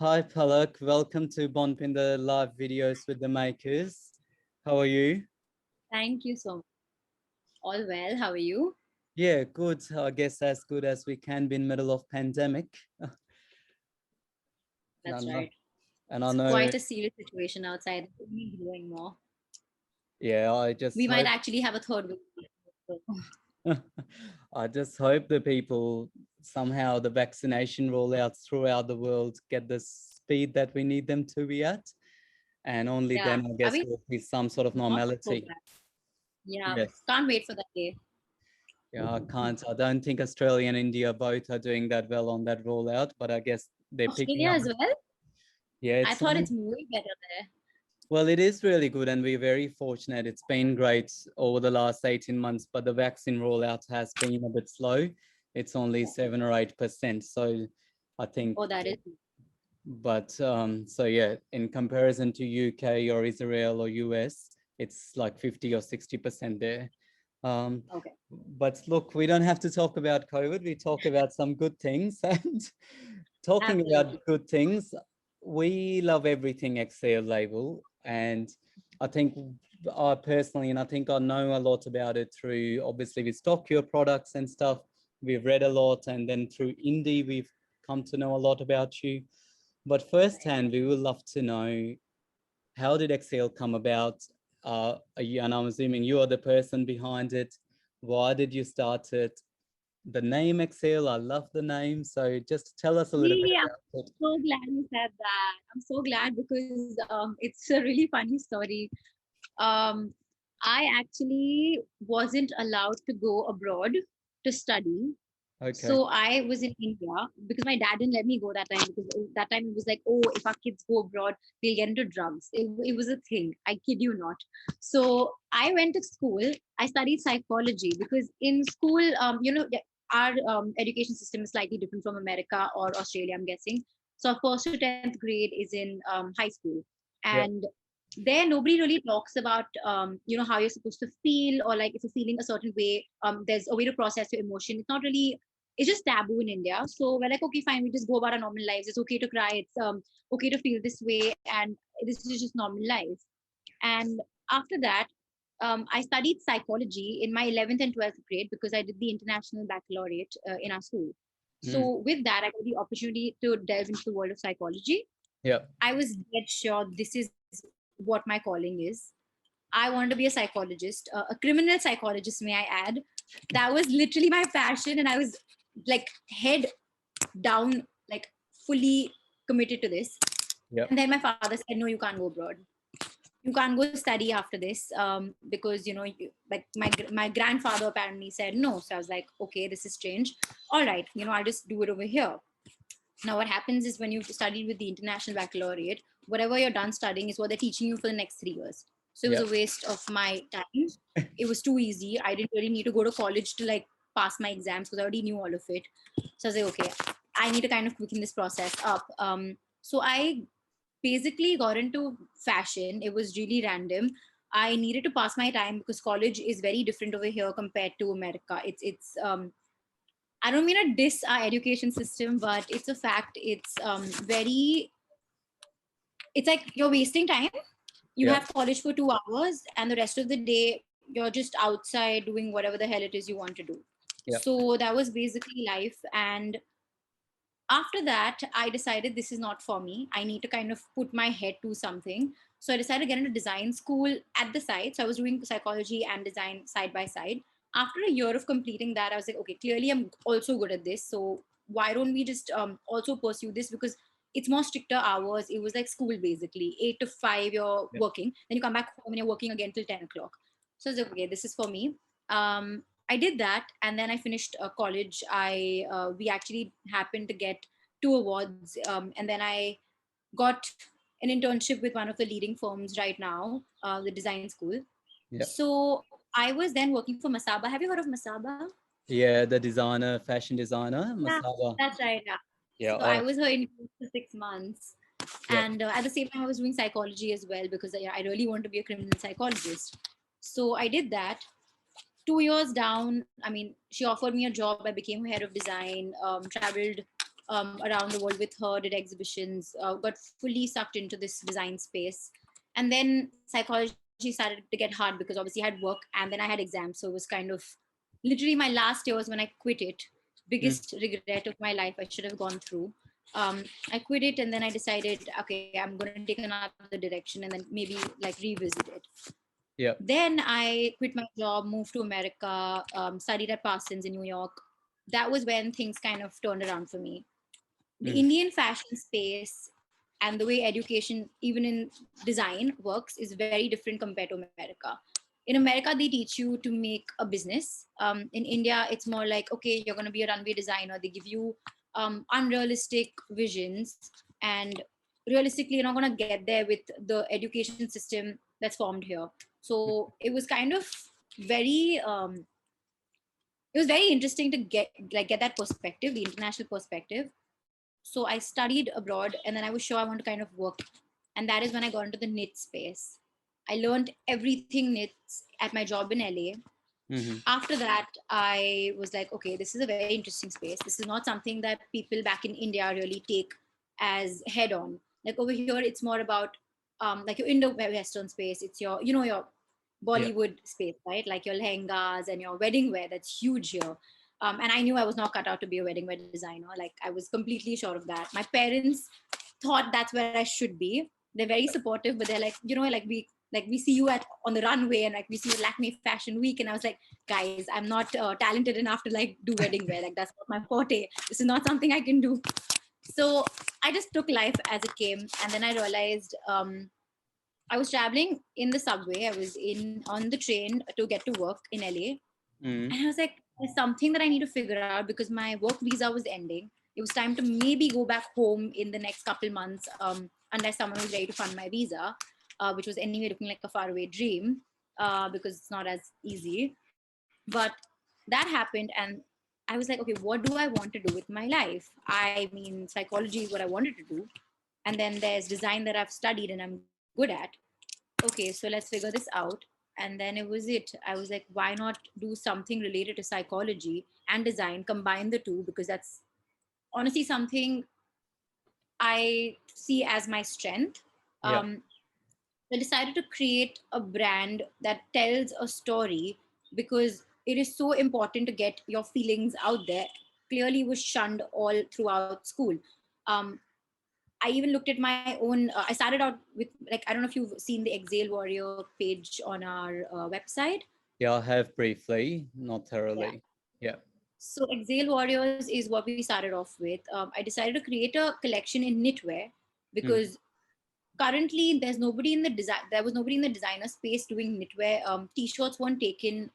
Hi Palak, welcome to Bonpinda live videos with the makers. How are you? Thank you so much. All well. How are you? Yeah, good. I guess as good as we can be in middle of pandemic. And I That's know, right. and I It's know, quite a serious situation outside. It's only growing more. yeah, I just We might hope, actually have a third wave. I just hope the people somehow the vaccination rollouts throughout the world get the speed that we need them to be at, and only Yeah. then I Are guess we will be some sort of not so normality. bad? Yeah. Yes. Can't wait for that day. Yeah, I can't. I don't think Australia and India both are doing that well on that rollout, but I guess they're picking Australia up. as well? Yeah, I it's thought it's way better there. well, it is really good, and we're very fortunate. It's been great over the last 18 months, but the vaccine rollout has been a bit slow. It's only 7 or 8%. So I think, Oh, that is. but so yeah, in comparison to UK or Israel or US, it's like 50 or 60% there. Um, Okay. but look, we don't have to talk about COVID. We talk about some good things. And talking Absolutely. about good things, we love everything Excel label. And I think I personally, and I think I know a lot about it through obviously we stock your products and stuff. We've read a lot, and then through Indie, we've come to know a lot about you. But firsthand, we would love to know how did Excel come about? And I'm assuming you are the person behind it. Why did you start it? The name Excel, I love the name. So just tell us a little bit Really, I'm about it. so glad you said that. I'm so glad because it's a really funny story. Um, I actually wasn't allowed to go abroad to study. Okay. So I was in India because my dad didn't let me go that time because that time it was like, oh, if our kids go abroad, they'll get into drugs. It was a thing. I kid you not. So I went to school. I studied psychology because in school, our education system is slightly different from America or Australia, I'm guessing. So first to 10th grade is in high school. Yeah. And there nobody really talks about how you're supposed to feel or like if you're feeling a certain way, there's a way to process your emotion. It's not really, it's just taboo in India. So we're like, okay, fine, we just go about our normal lives. It's okay to cry. It's okay to feel this way, and this is just normal life. And after that, I studied psychology in my 11th and 12th grade because I did the international baccalaureate in our school. Mm. So with that, I got the opportunity to delve into the world of psychology. Yeah. I was dead sure this is what my calling is. I wanted to be a psychologist, a criminal psychologist, may I add. That was literally my passion, and I was like head down, like fully committed to this. Yeah. And then my father said, "No, you can't go abroad. You can't go study after this because my grandfather apparently said no." So I was like, "Okay, this is strange. All right, I'll just do it over here." Now, what happens is when you've studied with the international baccalaureate, whatever you're done studying is what they're teaching you for the next 3 years. So it was Yeah. a waste of my time. It was too easy. I didn't really need to go to college to like pass my exams because I already knew all of it. So I was like, okay, I need to kind of quicken this process up. So I basically got into fashion. It was really random. I needed to pass my time because college is very different over here compared to America. It's I don't mean to diss our education system, but it's a fact. It's very, it's like you're wasting time. You Yeah. have college for 2 hours, and the rest of the day, you're just outside doing whatever the hell it is you want to do. Yeah. So that was basically life. And after that, I decided this is not for me. I need to kind of put my head to something. So I decided to get into design school at the side. So I was doing psychology and design side by side. After a year of completing that, I was like, okay, clearly I'm also good at this. So why don't we just also pursue this? Because it's more stricter hours. It was like school basically, 8 to 5, you're Yeah. working. Then you come back home and you're working again till 10 o'clock. So I was like, okay, this is for me. I did that, and then I finished college. I We actually happened to get 2 awards, and then I got an internship with one of the leading firms right now, the design school. Yeah. So I was then working for Masaba. Have you heard of Masaba? Yeah. The designer, fashion designer, Yeah, Masala. that's right. Yeah. Yeah. So I was her intern for 6 months, Yeah. and at the same time, I was doing psychology as well because I really want to be a criminal psychologist. So I did that. 2 years down, I mean, she offered me a job. I became head of design, traveled around the world with her, did exhibitions, got fully sucked into this design space. And then psychology started to get hard because obviously I had work and then I had exams. So it was kind of literally my last year was when I quit it. Mm. Biggest regret of my life I should have gone through. I quit it and then I decided, okay, I'm going to take another direction and then maybe like revisit it. Yeah. Then I quit my job, moved to America, studied at Parsons in New York. That was when things kind of turned around for me. The Mm. Indian fashion space and the way education, even in design, works is very different compared to America. In America, they teach you to make a business. In India, it's more like, okay, you're going to be a runway designer. They give you unrealistic visions, and realistically, you're not going to get there with the education system that's formed here. So it was kind of very it was very interesting to get that perspective, the international perspective. So I studied abroad and then I was sure I want to kind of work. And that is when I got into the knit space. I learned everything knits at my job in LA. Mm-hmm. After that, I was like, okay, this is a very interesting space. This is not something that people back in India really take as head on. Like over here, it's more about like your Indo-Western space. It's your, your Yeah. Bollywood space, right? Like your lehengas and your wedding wear. That's huge here. And I knew I was not cut out to be a wedding wear designer. Like I was completely sure of that. My parents thought that's where I should be. They're very supportive, but they're like, like we see you at on the runway and like we see you at Lakme Fashion Week, and I was like, guys, I'm not talented enough to like do wedding wear. Like that's not my forte. This is not something I can do. So I just took life as it came, and then I realized I was traveling in the subway. I was in on the train to get to work in LA, Mm. and I was like, there's something that I need to figure out because my work visa was ending. It was time to maybe go back home in the next couple months, unless someone was ready to fund my visa, which was anyway looking like a faraway dream because it's not as easy. But that happened, and I was like, okay, what do I want to do with my life? I mean, psychology is what I wanted to do. And then there's design that I've studied and I'm good at. Okay, so let's figure this out. And then it was it. I was like, why not do something related to psychology and design, combine the two, because that's honestly something I see as my strength. Yeah. I decided to create a brand that tells a story because it is so important to get your feelings out there. Clearly was shunned all throughout school. um, I even looked at my own. I started out with like, I don't know if you've seen the Exhale Warrior page on our website. Yeah, I have briefly, not Yeah. thoroughly. Yeah. So Exhale Warriors is what we started off with. I decided to create a collection in knitwear Mm. because currently there's nobody in the design. There was nobody in the designer space doing knitwear. T-shirts weren't taken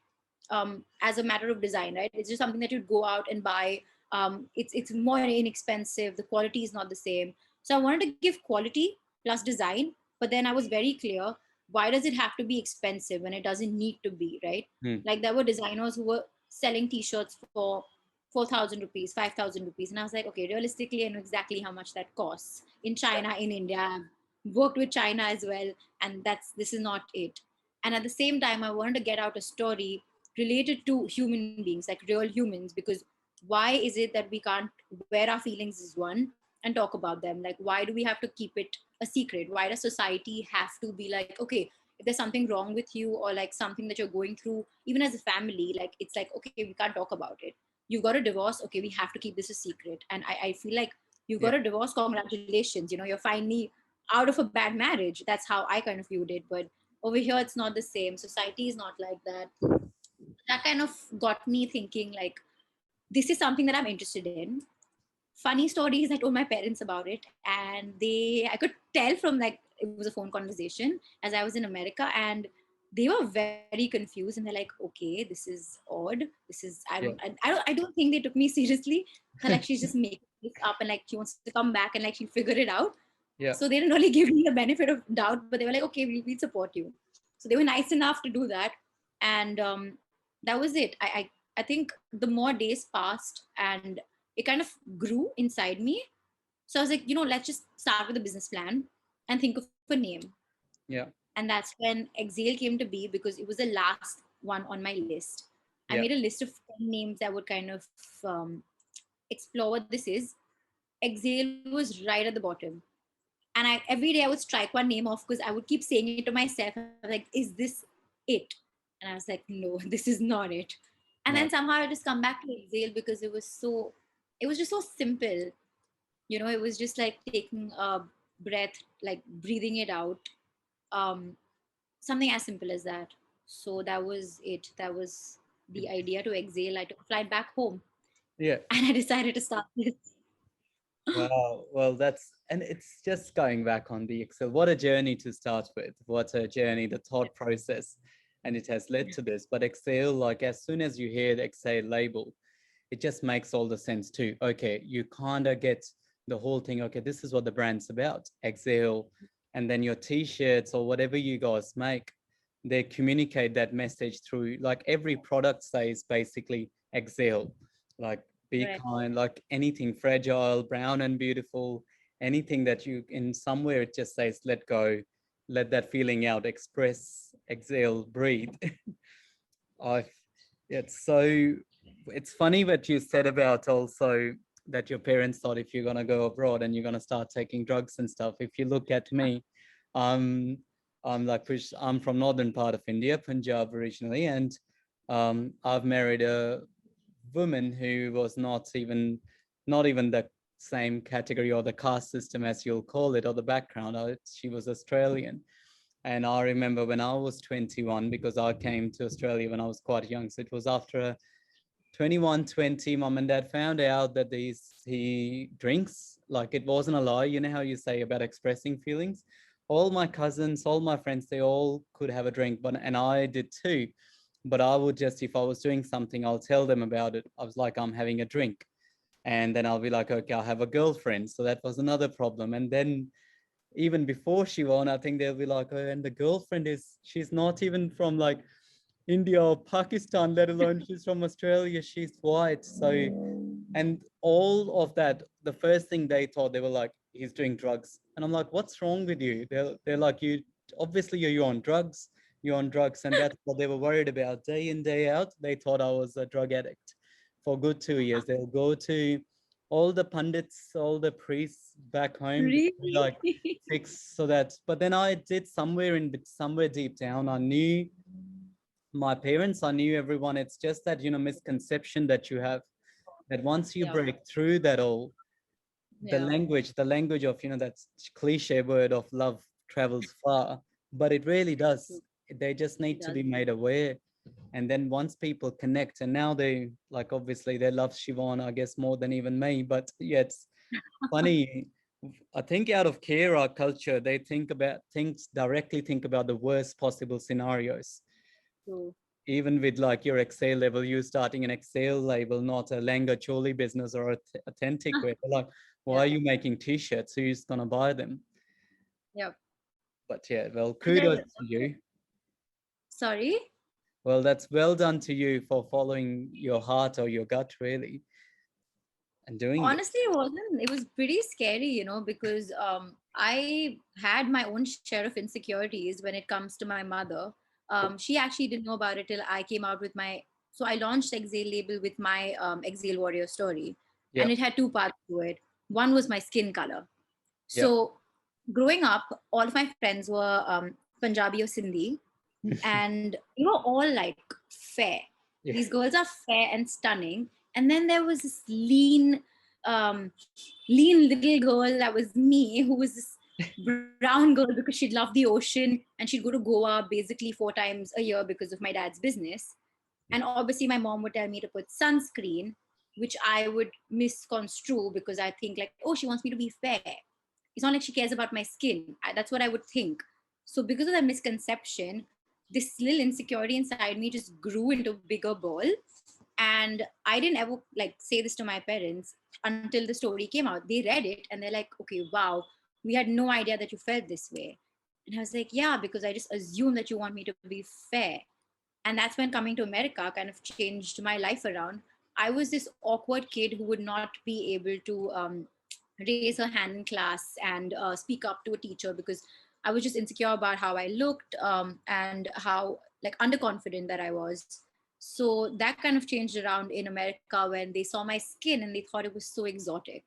as a matter of design, right? It's just something that you'd go out and buy. It's more inexpensive. The quality is not the same. So I wanted to give quality plus design, but then I was very clear. Why does it have to be expensive when it doesn't need to be, right? Mm. Like there were designers who were selling T-shirts for 4,000 rupees, 5,000 rupees, and I was like, okay, realistically, I know exactly how much that costs in China, in India. I've worked with China as well, and this is not it. And at the same time, I wanted to get out a story related to human beings, like real humans, because why is it that we can't wear our feelings as one and talk about them? Like, why do we have to keep it a secret? Why does society have to be like, okay, if there's something wrong with you or like something that you're going through, even as a family, like it's like, okay, we can't talk about it. You've got a divorce, okay, we have to keep this a secret. And I feel like you've got Yeah. a divorce, congratulations, you're finally out of a bad marriage. That's how I kind of viewed it. But over here, it's not the same. Society is not like that. That kind of got me thinking like, this is something that I'm interested in. Funny stories, I told my parents about it, and I could tell from like, it was a phone conversation as I was in America, and they were very confused, and they're like, okay, this is odd. This is, Yeah. I don't think they took me seriously. They're like, she's just making this up and like she wants to come back and like she'll figure it out. Yeah. So they didn't really give me the benefit of doubt, but they were like, okay, we'll support you. So they were nice enough to do that. And that was it. I think the more days passed and it kind of grew inside me. So I was like, let's just start with a business plan and think of a name. Yeah. And that's when Exhale came to be because it was the last one on my list. I Yeah. made a list of 10 names that would kind of explore what this is. exhale was right at the bottom. And every day I would strike one name off because I would keep saying it to myself. I was like, is this it? And I was like, no, this is not it. And then No. somehow I just come back to exhale because it was just so simple. It was just like taking a breath, like breathing it out. Um, Something as simple as that. So that was it. That was the idea to exhale. I took a flight back home Yeah. and I decided to start this. Wow. Well, and it's just going back on the Excel. What a journey to start with. What a journey, the thought process. And it has led to this. But Excel, like as soon as you hear the Excel label, it just makes all the sense too. Okay, you kind of get the whole thing. Okay, this is what the brand's about, Exhale. And then your t-shirts or whatever you guys make, they communicate that message through, like every product says basically Exhale, like be Right. kind, like anything fragile, brown and beautiful, anything that you in somewhere it just says let go, let that feeling out, express, exhale, breathe. I it's funny what you said about also that your parents thought if you're gonna go abroad and you're gonna start taking drugs and stuff. If you look at me, um, I'm from northern part of India, Punjab originally, and I've married a woman who was not even the same category or the caste system as you'll call it or the background. She was Australian. And I remember when I was 21, because I came to Australia when I was quite young. So it was after 21, 20, mom and dad found out that he drinks. Like it wasn't a lie. You know how you say about expressing feelings? All my cousins, all my friends, they all could have a drink, and I did too. But I would just, if I was doing something, I'll tell them about it. I was like, I'm having a drink. And then I'll be like, okay, I'll have a girlfriend. So that was another problem. And then even before she won, I think they'll be like, oh, and the girlfriend she's not even from like India or Pakistan, let alone she's from Australia, she's white. So, and all of that, the first thing they thought, they were like, he's doing drugs. And I'm like, what's wrong with you? They're like, obviously you're on drugs, you're on drugs. And that's what they were worried about day in, day out. They thought I was a drug addict for a good 2 years. They'll go to all the pundits, all the priests back home, Really? like fix so that, but then I did somewhere deep down, I knew my parents, I knew everyone. It's just that, misconception that you have, that once you Yeah. break through that all, Yeah. the language of, that cliche word of love travels far, but it really does. They just It need to does. be made aware. And then once people connect, and now they like, obviously they love Siobhan, I guess, more than even me, but yeah, it's funny. I think out of care, our culture, they directly think about the worst possible scenarios. True. Even with like your Excel level, you starting an Excel label, not a Langa Choli business or authentic way. Like, why are Yeah. you making t-shirts? Who's gonna buy them? Yeah. But yeah, well, And kudos then, to you. sorry. Well, that's well done to you for following your heart or your gut, really, and doing it. Honestly, it wasn't. It was pretty scary, because I had my own share of insecurities when it comes to my mother. She actually didn't know about it till I came out with my. So I launched Exhale label with my Exhale Warrior story, Yeah, and it had two parts to it. One was my skin color. yeah, So growing up, all of my friends were Punjabi or Sindhi, and all like fair. yeah, These girls are fair and stunning. And then there was this um, lean little girl that was me, who was this brown girl because she'd love the ocean and she'd go to Goa basically 4 times a year because of my dad's business. And obviously, my mom would tell me to put sunscreen, which I would misconstrue because I think like, oh, she wants me to be fair. It's not like she cares about my skin. That's what I would think. So because of that misconception, this little insecurity inside me just grew into a bigger ball. And I didn't ever like say this to my parents until the story came out. They read it and they're like, okay, wow, we had no idea that you felt this way. And I was like, yeah, because I just assumed that you want me to be fair. And that's when coming to America kind of changed my life around. I was this awkward kid who would not be able to raise her hand in class and speak up to a teacher because I was just insecure about how I looked, and how like underconfident that I was. So that kind of changed around in America when they saw my skin and they thought it was so exotic.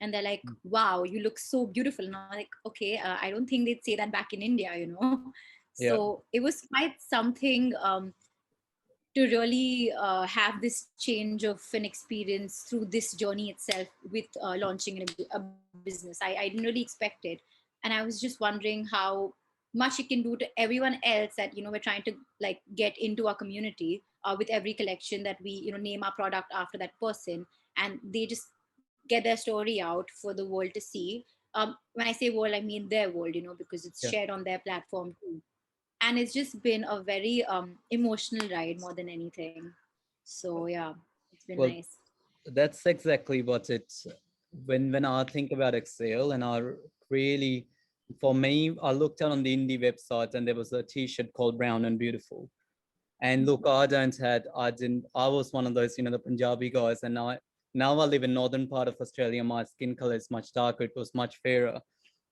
and they're like, wow, you look so beautiful. And I'm like, okay, I don't think they'd say that back in India, you know. Yeah. So it was quite something, to really have this change of an experience through this journey itself with launching a business. I didn't really expect it, and I was just wondering how much it can do to everyone else that, you know, we're trying to like get into our community with every collection that we, you know, name our product after that person, and they just get their story out for the world to see. When I say world, I mean their world, you know, because it's Yeah. shared on their platform too. And it's just been a very emotional ride more than anything. So yeah, it's been Well, nice. that's exactly what it's when I think about Excel, and I really, for me, I looked out on the indie website and there was a t-shirt called Brown and Beautiful. And look, I was one of those, you know, the Punjabi guys, and now I live in northern part of Australia. My skin color is much darker. It was much fairer.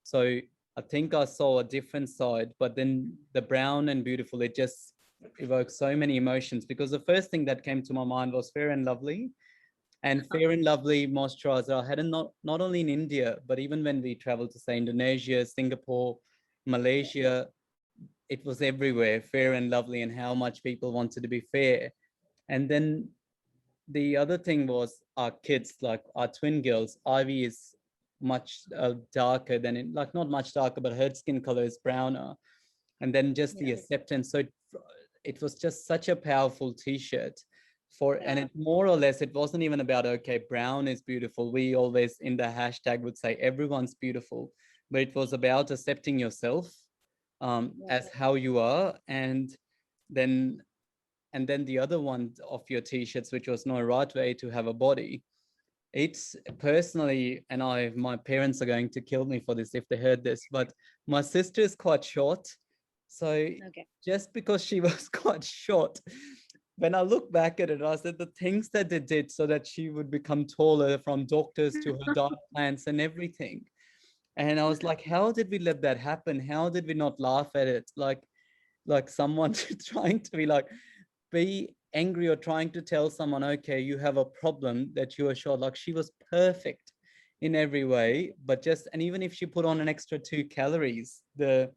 So I think I saw a different side, but then the Brown and Beautiful, it just evokes so many emotions, because the first thing that came to my mind was Fair and Lovely. And Fair and Lovely moisturizer I had not only in India, but even when we traveled to, say, Indonesia, Singapore, Malaysia, it was everywhere, Fair and Lovely, and how much people wanted to be fair. And then the other thing was our kids, like our twin girls. Ivy is much darker than it, like not much darker, but her skin color is browner. And then just the Yeah, acceptance. So it was just such a powerful t-shirt for, and yeah, it more or less, it wasn't even about, okay, brown is beautiful. We always in the hashtag would say everyone's beautiful, but it was about accepting yourself yeah, as how you are. Then and then the other one of your t-shirts, which was No Right Way to Have a Body. It's personally, and my parents are going to kill me for this if they heard this, but my sister is quite short. So okay. just because she was quite short, when I look back at it, I said the things that they did so that she would become taller, from doctors to her diet plans and everything. And I was like, how did we let that happen? How did we not laugh at it? Like someone trying to be like, be angry or trying to tell someone, okay, you have a problem that you are short. Like she was perfect in every way, but just, and even if she put on an extra 2 calories, the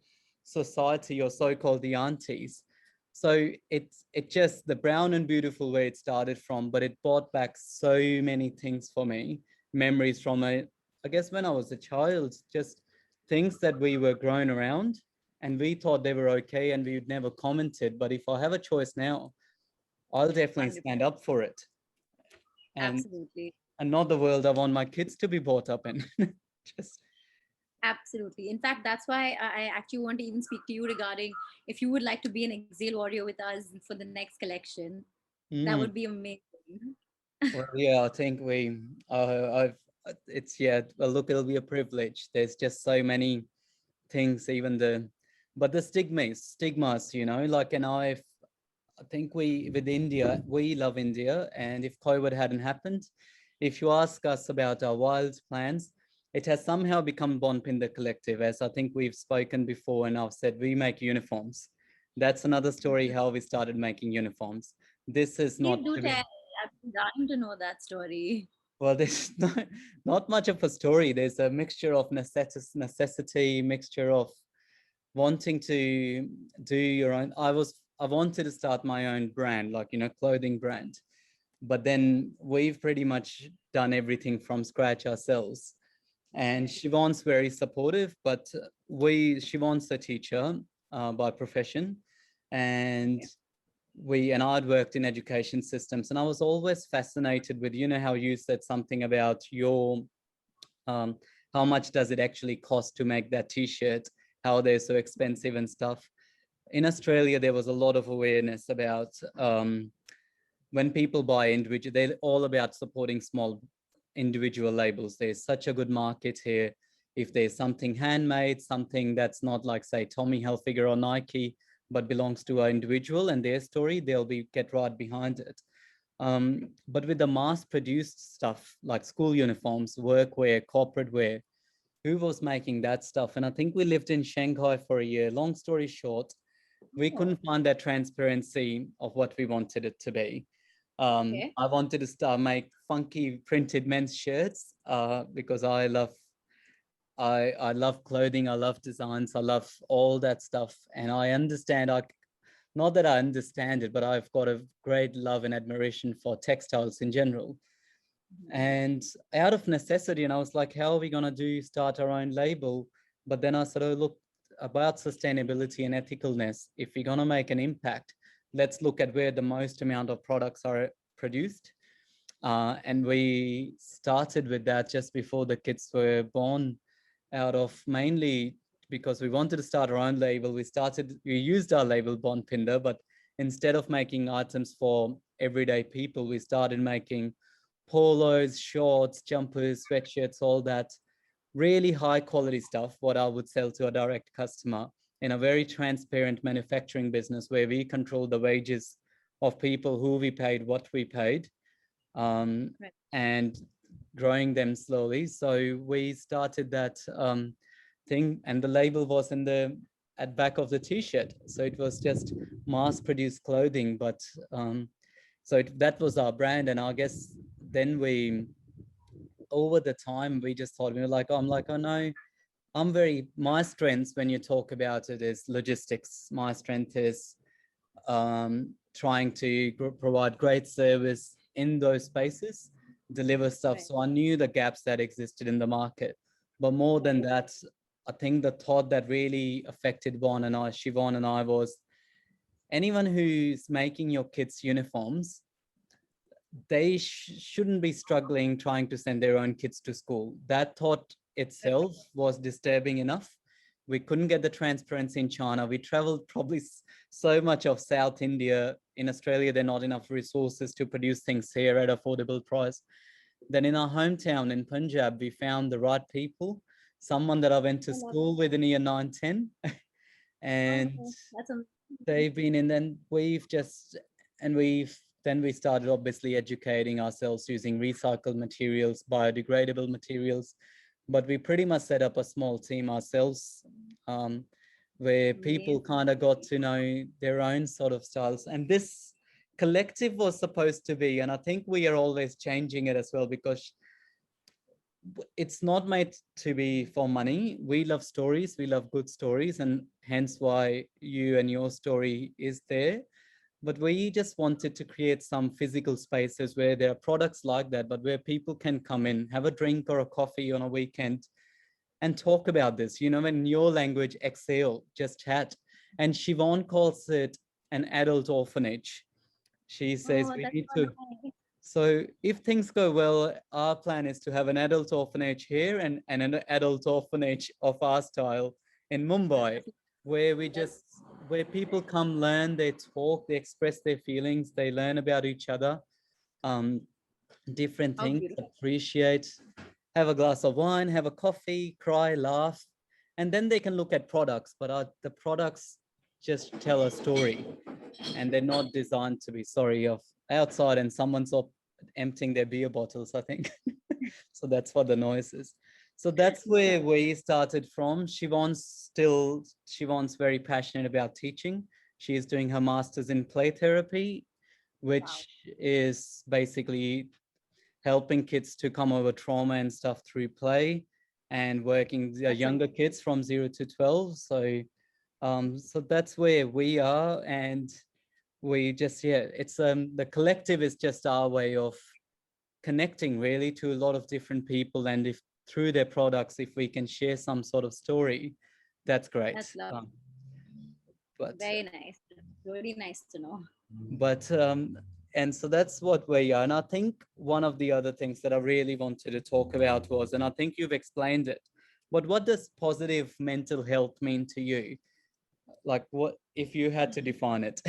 society, or so-called the aunties. So it just the Brown and Beautiful where it started from, but it brought back so many things for me, memories from I guess when I was a child, just things that we were grown around and we thought they were okay and we would never commented. But if I have a choice now, I'll definitely 100%. stand up for it. And Absolutely. and not the world I want my kids to be brought up in. Just Absolutely. In fact, that's why I actually want to even speak to you regarding if you would like to be an Exhale warrior with us for the next collection. That would mm, be amazing. well, yeah, I think I've it's yeah. Well, look, it'll be a privilege. There's just so many things, even but the stigmas, you know, like, and I think we, with India, we love India. And if COVID hadn't happened, if you ask us about our wild plans, it has somehow become Bonpinda Collective, as I think we've spoken before. And I've said we make uniforms. That's another story, how we started making uniforms. This is Please not do to tell. be, I'm dying to know that story. well, there's not much of a story. There's a mixture of necessity, mixture of wanting to do your own. I wanted to start my own brand, like, you know, clothing brand, but then we've pretty much done everything from scratch ourselves. And Okay. Siobhan's very supportive, but Siobhan's a teacher by profession, and Okay. I'd worked in education systems, and I was always fascinated with, you know, how you said something about your um, how much does it actually cost to make that t-shirt, how they're so expensive and stuff. In Australia, there was a lot of awareness about when people buy individual, they're all about supporting small individual labels. There's such a good market here. If there's something handmade, something that's not like, say, Tommy Hilfiger or Nike, but belongs to an individual and their story, they'll be get right behind it. But with the mass-produced stuff like school uniforms, workwear, corporate wear, who was making that stuff? And I think we lived in Shanghai for a year. Long story short, we Oh, couldn't find that transparency of what we wanted it to be. Okay. I wanted to start make funky printed men's shirts because I love clothing, I love designs, I love all that stuff, and I understand. Not that I understand it, but I've got a great love and admiration for textiles in general. Mhm. And out of necessity, and I was like, how are we gonna start our own label? But then I sort of looked about sustainability and ethicalness. If we're gonna make an impact, let's look at where the most amount of products are produced. And we started with that just before the kids were born, out of mainly because we wanted to start our own label. We used our label Bonpinda, but instead of making items for everyday people, we started making polos, shorts, jumpers, sweatshirts, all that really high quality stuff, what I would sell to a direct customer in a very transparent manufacturing business where we control the wages of people, who we paid, what we paid, um, Right. and growing them slowly. So we started that thing, and the label was in the at back of the t-shirt. So it was just mass produced clothing, but that was our brand. And I guess then we, over the time, we just thought, we were like, I'm like, oh no, my strengths when you talk about it is logistics. My strength is trying to provide great service in those spaces, deliver stuff. Right. So I knew the gaps that existed in the market. But more than Right. that, I think the thought that really affected Siobhan and I, was anyone who's making your kids' uniforms, they shouldn't be struggling trying to send their own kids to school. That thought itself was disturbing enough. We couldn't get the transparency in China. We traveled probably so much of South India. In Australia, there are not enough resources to produce things here at affordable price. Then in our hometown in Punjab, we found the right people, someone that I went to I love school with in year 9, 10, and it. That's amazing. they've been in. Then we started obviously educating ourselves using recycled materials, biodegradable materials, but we pretty much set up a small team ourselves, um, where people Amazing. kind of got to know their own sort of styles. And this collective was supposed to be, and I think we are always changing it as well, because it's not made to be for money. We love stories, we love good stories, and hence why you and your story is there. But we just wanted to create some physical spaces where there are products like that, but where people can come in, have a drink or a coffee on a weekend, and talk about this. In your language, exhale, just chat. And Siobhan calls it an adult orphanage. She says Oh, we that's need so to. nice. So if things go well, our plan is to have an adult orphanage here, and an adult orphanage of our style in Mumbai, That's, where we that's just where people come, learn, they talk, they express their feelings, they learn about each other, um, different how things, beautiful. appreciate, have a glass of wine, have a coffee, cry, laugh, and then they can look at products. But the products just tell a story, and they're not designed to be, sorry, of outside and someone's up emptying their beer bottles, I think. So that's what the noise is. So that's where Yeah. we started from. Siobhan's very passionate about teaching. She is doing her master's in play therapy, Wow. which is basically helping kids to come over trauma and stuff through play, and working the That's younger kids from 0 to 12. So that's where we are. And we just, yeah, it's the collective is just our way of connecting really to a lot of different people. And if through their products, if we can share some sort of story, that's great. that's love. But Very nice. Really nice to know. but and so that's what we are. And I think one of the other things that I really wanted to talk about was, and I think you've explained it, but what does positive mental health mean to you? Like, what if you had to define it?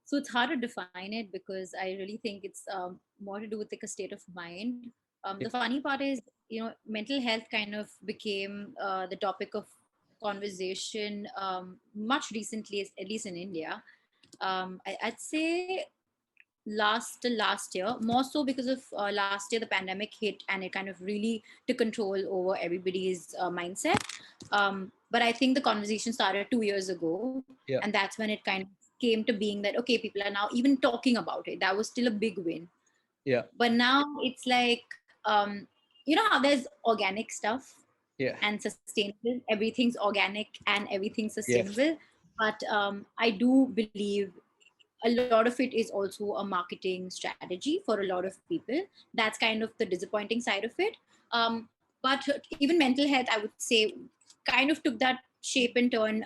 So it's hard to define it because I really think it's more to do with like a state of mind. The Yeah. funny part is, mental health kind of became the topic of conversation much recently, at least in India. I'd say last year, more so because of last year the pandemic hit and it kind of really took control over everybody's mindset. But I think the conversation started 2 years ago, and Yeah. that's when it kind of came to being that, okay, people are now even talking about it. That was still a big win. Yeah. But now it's like, you know how there's organic stuff Yeah. and sustainable, everything's organic and everything's Yeah. sustainable. But I do believe a lot of it is also a marketing strategy for a lot of people. That's kind of the disappointing side of it. But even mental health, I would say, kind of took that shape and turn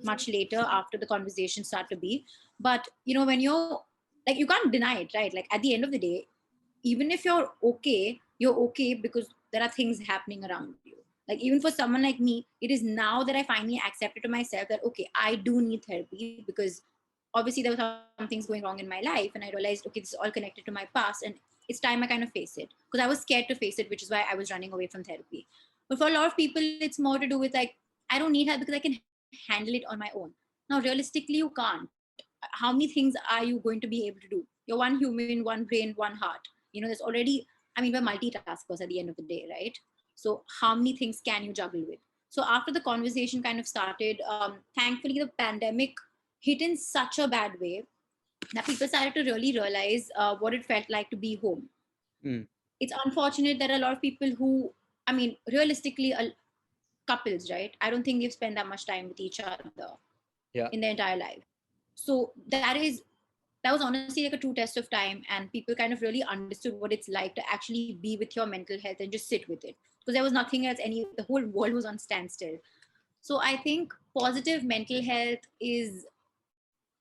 much later after the conversation started to be. But you know, when you're like, you can't deny it, right? Like at the end of the day, even if you're okay because there are things happening around you. Like even for someone like me, it is now that I finally accepted to myself that, okay, I do need therapy, because obviously there were some things going wrong in my life, and I realized, okay, this is all connected to my past, and it's time I kind of face it, because I was scared to face it, which is why I was running away from therapy. But for a lot of people, it's more to do with like, I don't need help because I can handle it on my own. Now realistically, you can't. How many things are you going to be able to do? You're one human, one brain, one heart. You know, there's already, I mean, we're multitaskers at the end of the day, right? So how many things can you juggle with? So after the conversation kind of started, thankfully the pandemic hit in such a bad way that people started to really realize what it felt like to be home. Mm. It's unfortunate that a lot of people who, I mean, realistically, couples, right? I don't think they've spent that much time with each other in Yeah. their entire life. So that was honestly like a true test of time, and people kind of really understood what it's like to actually be with your mental health and just sit with it, because there was nothing else. The whole world was on standstill. So I think positive mental health is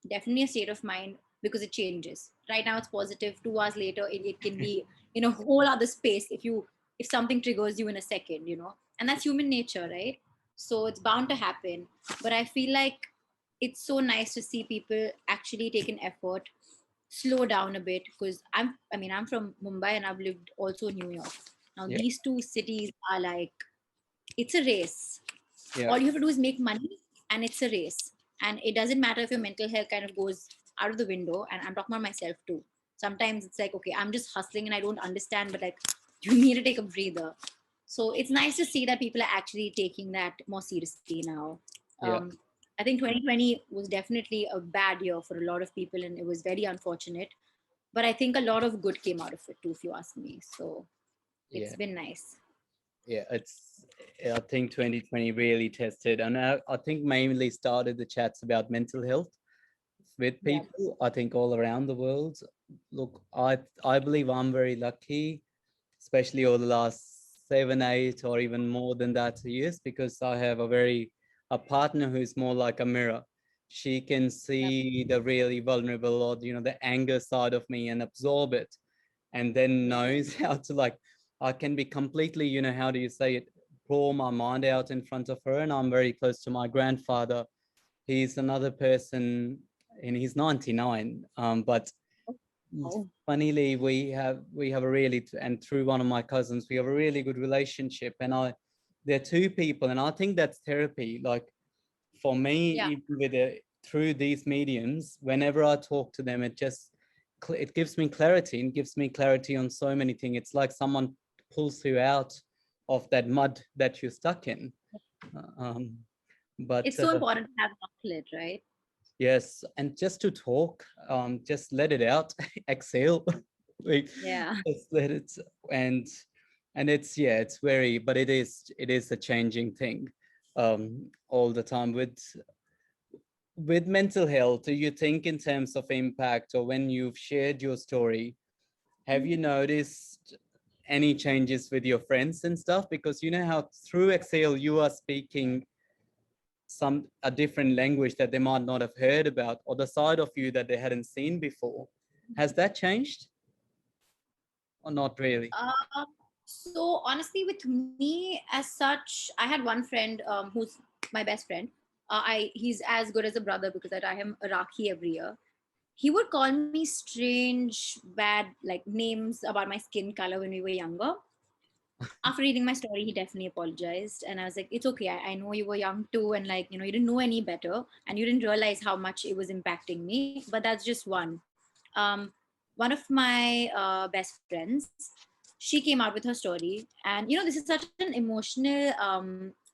definitely a state of mind, because it changes. Right now it's positive, 2 hours later it can be in a whole other space if something triggers you in a second, you know. And that's human nature, right? So it's bound to happen. But I feel like it's so nice to see people actually take an effort, slow down a bit, because I'm from Mumbai and I've lived also in New York. Now Yeah. these two cities are like, it's a race. Yeah. All you have to do is make money, and it's a race. And it doesn't matter if your mental health kind of goes out of the window. And I'm talking about myself too. Sometimes it's like, okay, I'm just hustling and I don't understand, but like, you need to take a breather. So it's nice to see that people are actually taking that more seriously now. Yeah. I think 2020 was definitely a bad year for a lot of people, and it was very unfortunate. But I think a lot of good came out of it too, if you ask me. So it's Yeah. been nice. Yeah. I think 2020 really tested, and I think mainly started the chats about mental health with Yeah. people, I think all around the world. Look, I believe I'm very lucky, especially over the last 7, 8, or even more than that years, because I have a partner who's more like a mirror. She can Yeah. see the really vulnerable, or the anger side of me, and absorb it, and then Yeah. knows how to, like, I can be completely, how do you say it, pour my mind out in front of her. And I'm very close to my grandfather. He's another person, and he's 99. But Oh, funnily, we have a really, and through one of my cousins, we have a really good relationship. And they're two people, and I think that's therapy. Like for me, yeah. even through these mediums, whenever I talk to them, it gives me clarity, and gives me clarity on so many things. It's like someone pulls you out of that mud that you're stuck in. Um, but It's so important to have an outlet, right? yes, and just to talk, just let it out, exhale. Like, Yeah. just let it, and it's, yeah, it's very, but it is a changing thing, all the time with mental health. Do you think in terms of impact, or when you've shared your story, have you noticed any changes with your friends and stuff? Because you know how through exhale you are speaking a different language that they might not have heard about, or the side of you that they hadn't seen before. Has that changed or not really? Uh, so honestly, with me as such, I had one friend who's my best friend. He's as good as a brother, because I tie him a Rakhi every year. He would call me strange, bad like names about my skin color when we were younger. After reading my story, he definitely apologized, and I was like, "It's okay. I know you were young too, and like, you didn't know any better, and you didn't realize how much it was impacting me. But that's just one." Um, One of my best friends, she came out with her story, and this is such an emotional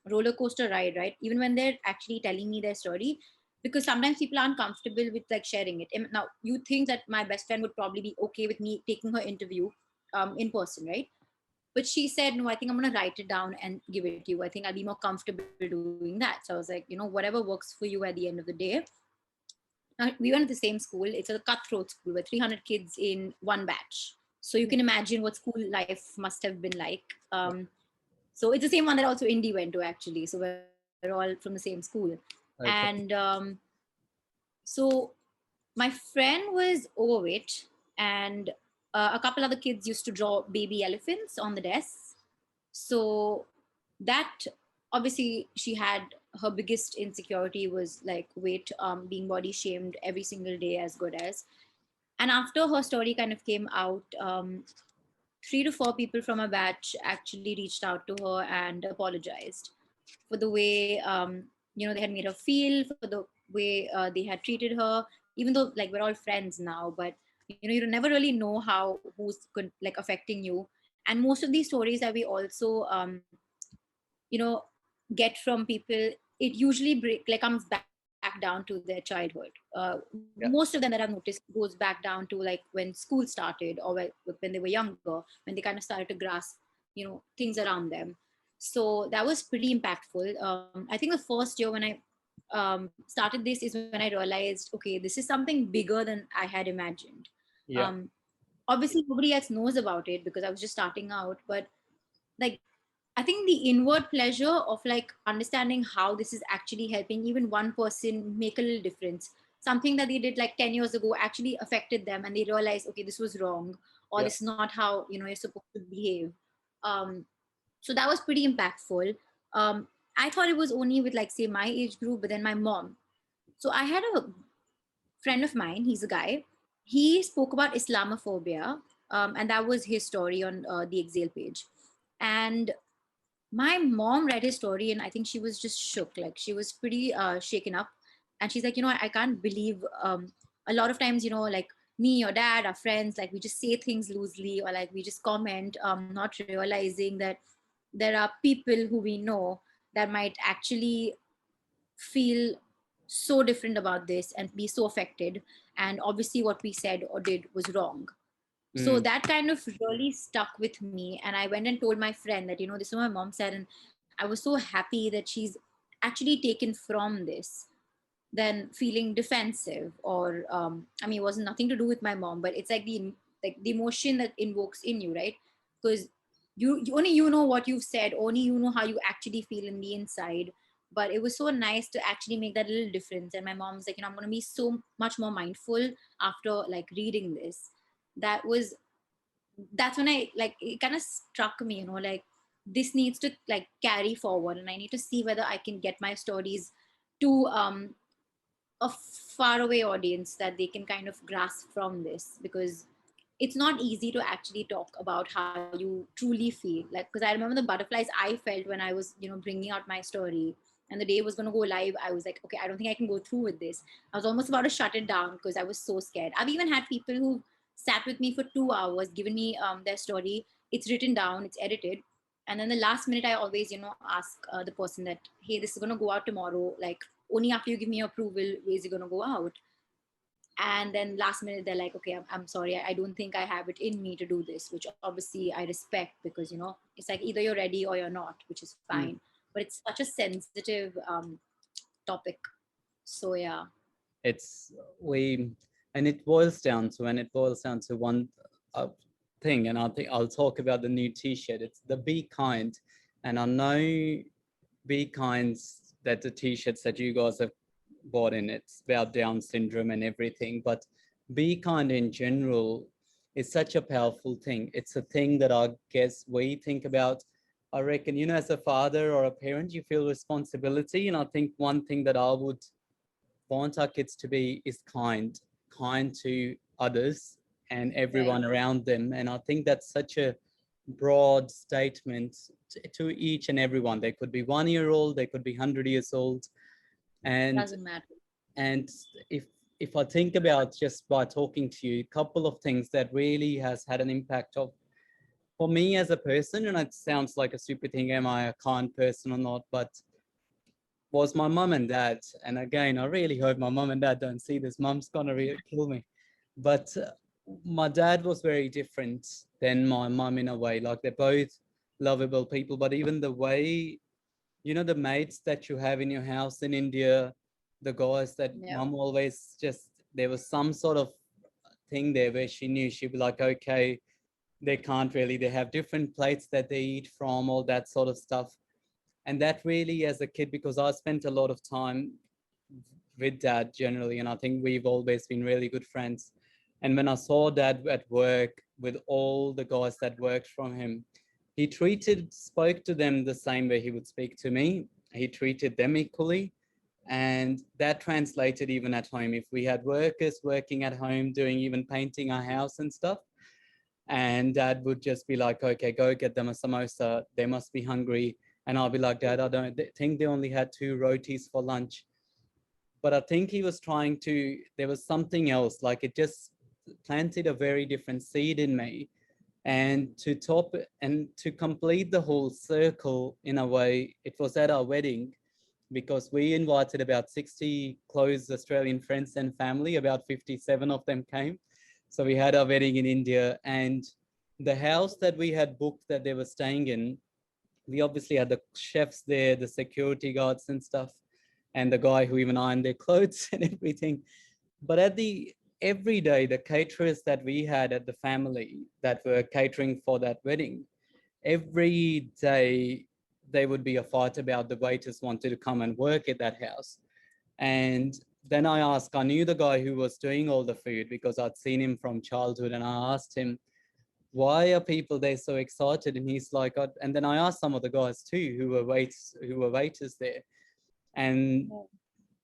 roller coaster ride, right? Even when they're actually telling me their story, because sometimes people aren't comfortable with like sharing it. And now you think that my best friend would probably be okay with me taking her interview in person, right? But she said, no, I think I'm going to write it down and give it to you. I think I'll be more comfortable doing that. So I was like, whatever works for you at the end of the day. Now, we went to the same school. It's a cutthroat school with 300 kids in one batch. So you can imagine what school life must have been like. So it's the same one that also Indy went to, actually. So we're all from the same school. And Okay. so my friend was overweight, and a couple other kids used to draw baby elephants on the desks. So that, obviously, she had her biggest insecurity was like weight, being body shamed every single day as good as. And after her story kind of came out, 3 to 4 people from a batch actually reached out to her and apologized for the way they had made her feel, for the way they had treated her. Even though like we're all friends now, but you never really know how who's like affecting you. And most of these stories that we also you know get from people, it usually comes back down to their childhood. Most of Yeah. them that I've noticed goes back down to like when school started, or when they were younger, when they kind of started to grasp things around them. So that was pretty impactful. I think the first year when I started this is when I realized, okay, this is something bigger than I had imagined. Yeah. Obviously nobody else knows about it because I was just starting out, but like I think the inward pleasure of like understanding how this is actually helping even one person make a little difference. Something that they did like 10 years ago actually affected them, and they realized, okay, this was wrong, or Yeah. this is not how you're supposed to behave. Um, so that was pretty impactful. I thought it was only with like say my age group, but then my mom. So I had a friend of mine. He's a guy. He spoke about Islamophobia, and that was his story on the Exhale page. And my mom read his story, and I think she was just shook. Like she was pretty shaken up, and she's like, I can't believe. A lot of times, like me or dad, our friends, like we just say things loosely, or like we just comment, not realizing that there are people who we know that might actually feel so different about this and be so affected. And obviously, what we said or did was wrong. So Mm. that kind of really stuck with me. And I went and told my friend that, this is what my mom said. And I was so happy that she's actually taken from this than feeling defensive. Or I mean, it wasn't nothing to do with my mom, but it's like the emotion that invokes in you, right? Because you only know what you've said, only how you actually feel in the inside. But it was so nice to actually make that little difference. And my mom's like, I'm going to be so much more mindful after like reading this. That's when I like it kind of struck me, like this needs to like carry forward, and I need to see whether I can get my stories to a faraway audience that they can kind of grasp from this. Because it's not easy to actually talk about how you truly feel. Like, because I remember the butterflies I felt when I was bringing out my story, and the day it was going to go live, I was like, okay, I don't think I can go through with this. I was almost about to shut it down because I was so scared. I've even had people who sat with me for 2 hours, given me their story. It's written down, it's edited, and then the last minute I always ask the person that, hey, this is going to go out tomorrow, like only after you give me approval is it going to go out. And then last minute they're like, okay, I'm sorry, I don't think I have it in me to do this, which obviously I respect, because it's like either you're ready or you're not, which is Mm. fine. But it's such a sensitive topic. So yeah. It's we and it boils down to one uh, thing, and I think I'll talk about the new t-shirt. It's the be kind. And I know be kind, that the t-shirts that you guys have bought in, it's about Down syndrome and everything, but be kind in general is such a powerful thing. It's a thing that I guess we think about. I reckon, as a father or a parent, you feel responsibility. And I think one thing that I would want our kids to be is kind to others and Right. everyone around them. And I think that's such a broad statement to each and everyone. They could be 1 year old, they could be 100 years old. And Doesn't matter. and if I think about, just by talking to you, a couple of things that really has had an impact of for me as a person, and it sounds like a super thing, am I a kind person or not? But was my mum and dad. And again, I really hope my mum and dad don't see this. Mum's gonna really kill me. But my dad was very different than my mum in a way. Like they're both lovable people, but even the way, you know, the mates that you have in your house in India, the guys that Yeah. mum always just, there was some sort of thing there where she knew she'd be like, okay, they can't really, they have different plates that they eat from, all that sort of stuff. And that really, as a kid, because I spent a lot of time with dad generally, and I think we've always been really good friends. And when I saw dad at work with all the guys that worked from him, he spoke to them the same way he would speak to me. He treated them equally. And that translated even at home. If we had workers working at home, doing even painting our house and stuff, and dad would just be like, okay, go get them a samosa. They must be hungry. And I'll be like, Dad, I don't think they only had 2 rotis for lunch. But I think he was trying to, there was something else, like it just planted a very different seed in me. And to top and to complete the whole circle in a way, it was at our wedding, because we invited about 60 close Australian friends and family, about 57 of them came. So we had our wedding in India, and the house that we had booked that they were staying in, we obviously had the chefs there, the security guards and stuff, and the guy who even ironed their clothes and everything. But every day, the caterers that we had at the family that were catering for that wedding, every day there would be a fight about the waiters wanted to come and work at that house. And then I knew the guy who was doing all the food because I'd seen him from childhood, and I asked him, why are people there so excited? And he's like, and then I asked some of the guys too who were waiters there, and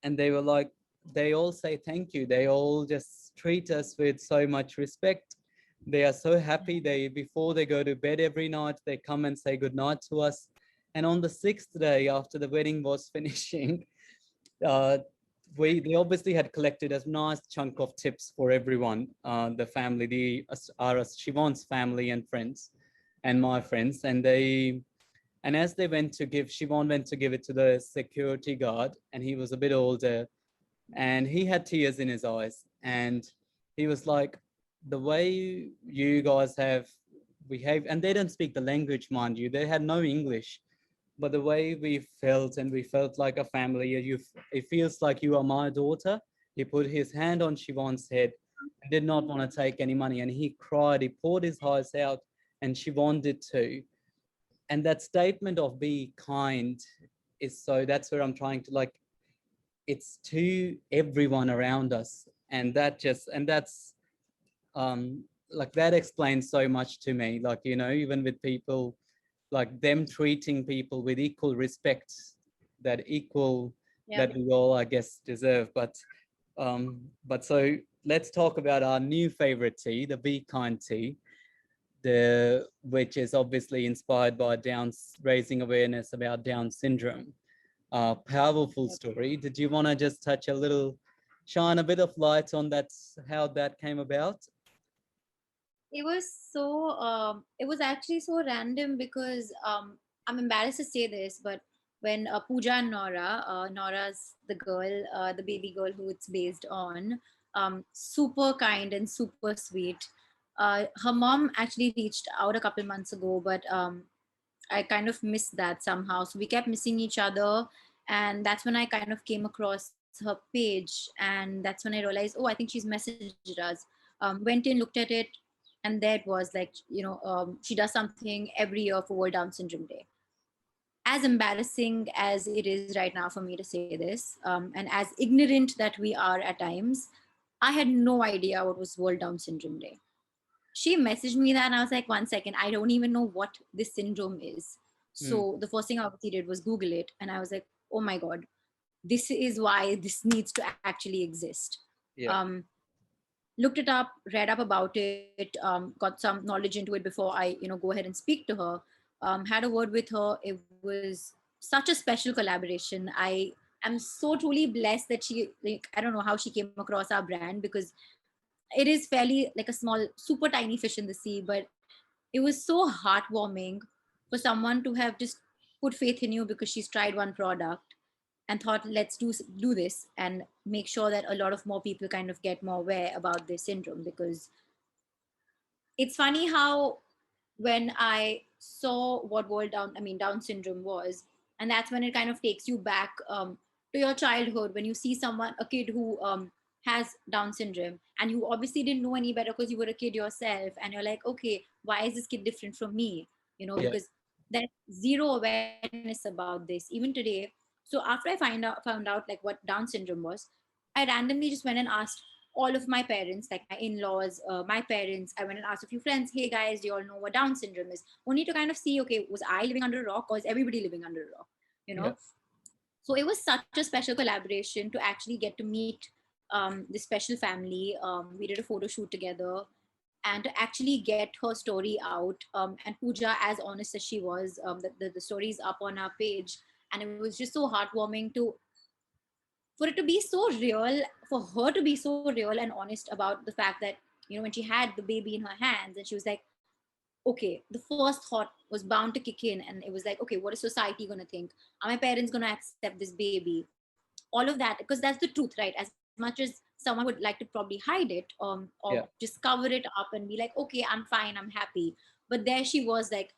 they were like, they all say thank you. They all just treat us with so much respect. They are so happy. They, before they go to bed every night, they come and say good night to us. And on the 6th day after the wedding was finishing, uh, they obviously had collected a nice chunk of tips for everyone, the family, Siobhan's family and friends, and my friends, and as they went to give, Siobhan went to give it to the security guard, and he was a bit older, and he had tears in his eyes, and he was like, the way you guys have behaved, and they don't speak the language, mind you, they had no English, but the way we felt, and we felt like a family, it feels like you are my daughter. He put his hand on Siobhan's head and did not want to take any money, and he cried, he poured his eyes out, and Siobhan did too. And that statement of be kind is, so that's where I'm trying to, like, it's to everyone around us, and that's like that explains so much to me, like, you know, even with people, like them treating people with equal respect, that equal, that we all, I guess, deserve. But so let's talk about our new favorite tea, the Be Kind tea, which is obviously inspired by raising awareness about Down syndrome. Powerful story. Did you want to just shine a bit of light on that, how that came about? It was actually so random because I'm embarrassed to say this, but when Pooja and Nora's the girl, the baby girl who it's based on, super kind and super sweet. Her mom actually reached out a couple months ago, but I kind of missed that somehow. So we kept missing each other. And that's when I kind of came across her page. And that's when I realized, oh, I think she's messaged us. Went in, looked at it. And there it was, like, she does something every year for World Down Syndrome Day. As embarrassing as it is right now for me to say this, and as ignorant that we are at times, I had no idea what was World Down Syndrome Day. She messaged me that, and I was like, 1 second, I don't even know what this syndrome is. So the first thing I obviously did was Google it, and I was like, oh my God, this is why this needs to actually exist. Yeah. Looked it up, read up about it, got some knowledge into it before I, go ahead and speak to her. Had a word with her. It was such a special collaboration. I am so truly blessed that I don't know how she came across our brand, because it is fairly like a small, super tiny fish in the sea, but it was so heartwarming for someone to have just put faith in you because she's tried one product and thought, let's do this and make sure that a lot of more people kind of get more aware about this syndrome. Because it's funny how when I saw what Down syndrome was, and that's when it kind of takes you back to your childhood, when you see a kid who has Down syndrome, and you obviously didn't know any better because you were a kid yourself, and you're like, okay, why is this kid different from me? Yeah. Because there's zero awareness about this even today. So after I found out like what Down syndrome was, I randomly just went and asked all of my parents, like my in-laws, my parents. I went and asked a few friends, hey guys, do you all know what Down syndrome is? Only to kind of see, okay, was I living under a rock or is everybody living under a rock? You Yeah. know? So it was such a special collaboration to actually get to meet this special family. We did a photo shoot together and to actually get her story out. And Pooja, as honest as she was, the story is up on our page. And it was just so heartwarming for it to be so real, for her to be so real and honest about the fact that, when she had the baby in her hands and she was like, okay, the first thought was bound to kick in. And it was like, okay, what is society going to think? Are my parents going to accept this baby? All of that, because that's the truth, right? As much as someone would like to probably hide it, or Yeah. just cover it up and be like, okay, I'm fine, I'm happy. But there she was like,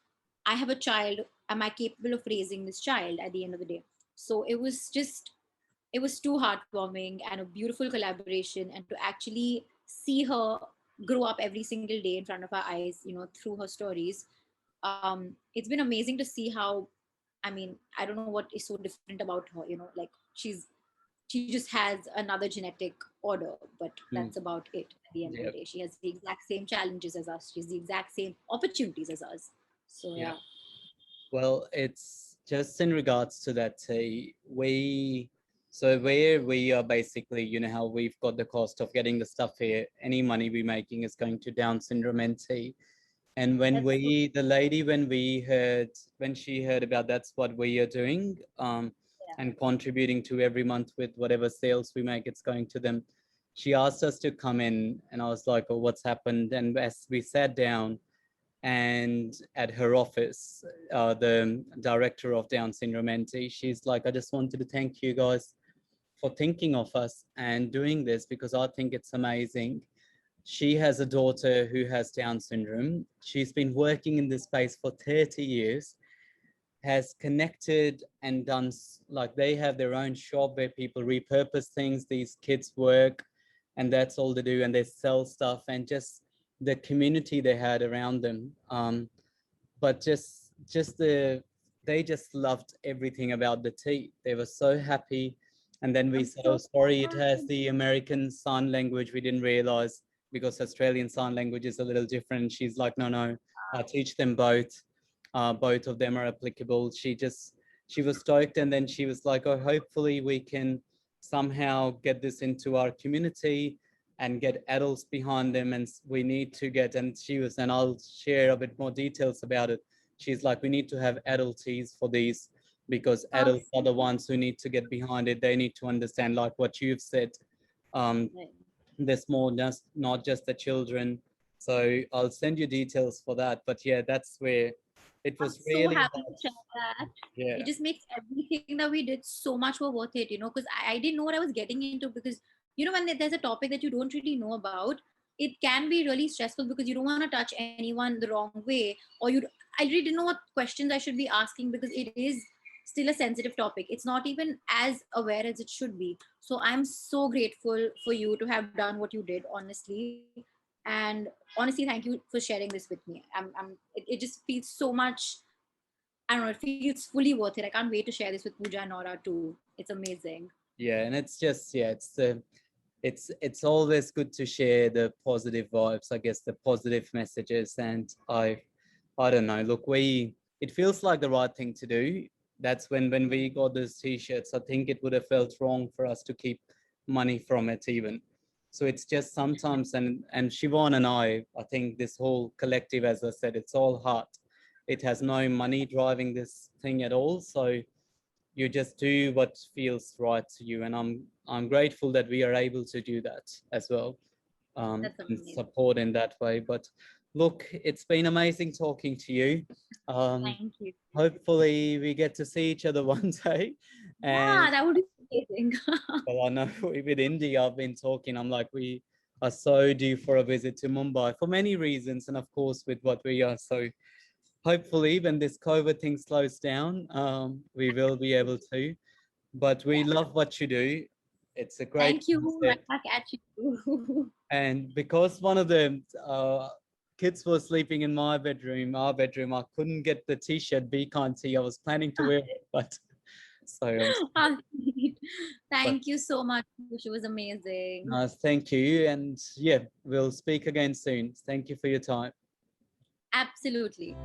I have a child. Am I capable of raising this child at the end of the day? So it was too heartwarming and a beautiful collaboration, and to actually see her grow up every single day in front of our eyes, through her stories. It's been amazing to see how, I don't know what is so different about her, like she just has another genetic order, but that's Mm. about it. At the end of the Yeah. day, she has the exact same challenges as us, she has the exact same opportunities as us. So Yeah. yeah. Well, it's just in regards to that, so where we are basically, how we've got the cost of getting the stuff here, any money we're making is going to Down syndrome NT. And That's so, when she heard about that's what we are doing, and contributing to every month with whatever sales we make, it's going to them. She asked us to come in, and I was like, "Oh, what's happened?" And as we sat down, and at her office, the director of Down syndrome NT, she's like, "I just wanted to thank you guys for thinking of us and doing this because I think it's amazing." She has a daughter who has Down syndrome. She's been working in this space for 30 years, has connected and done, like, they have their own shop where people repurpose things, these kids work, and that's all they do. And they sell stuff, and just the community they had around them. But just they just loved everything about the tea. They were so happy. And then we I'm said, "Oh, so sorry, it has sorry. the American Sign Language. We didn't realize because Australian Sign Language is a little different." She's like, "No, no, I teach them both. Both of them are applicable." She was stoked, and then she was like, "Oh, hopefully we can somehow get this into our community and get adults behind them, and we need to get," and I'll share a bit more details about it. She's like, "We need to have adulties for these because adults are the ones who need to get behind it. They need to understand, like what you've said. Um, there's more, just not just the children." So I'll send you details for that. But yeah, that's where it I'm was so really happy hard. to share that. Yeah. It just makes everything that we did so much more worth it, because I didn't know what I was getting into. Because, when there's a topic that you don't really know about, it can be really stressful because you don't want to touch anyone the wrong way, or I really didn't know what questions I should be asking because it is still a sensitive topic. It's not even as aware as it should be. So I'm so grateful for you to have done what you did, honestly. And honestly, thank you for sharing this with me. It just feels so much, I don't know, it feels fully worth it. I can't wait to share this with Pooja and Nora too. It's amazing. Yeah, and it's just, yeah, it's always good to share the positive vibes, I guess, the positive messages. And I don't know, look, it feels like the right thing to do. That's when we got those t-shirts, I think it would have felt wrong for us to keep money from it even. So it's just sometimes, and Siobhan and I think this whole collective, as I said, it's all heart. It has no money driving this thing at all. So you just do what feels right to you, and I'm grateful that we are able to do that as well, That's and amazing. support in that way. But look, it's been amazing talking to you. um, Thank you. Hopefully we get to see each other one day, And That would be amazing. well, I know with India, I've been talking, I'm like, we are so due for a visit to Mumbai for many reasons. And of course, with what we are. So hopefully when this COVID thing slows down, we will be able to. But we Yeah. love what you do. It's a great Thank you. Right concept. back at you. And because one of the kids was sleeping in my bedroom, our bedroom, I couldn't get the t-shirt Be Kind Tea. I was planning to wear it, but so Ah, sweet. but Thank you so much. She was amazing. thank you. And yeah, we'll speak again soon. Thank you for your time. Absolutely.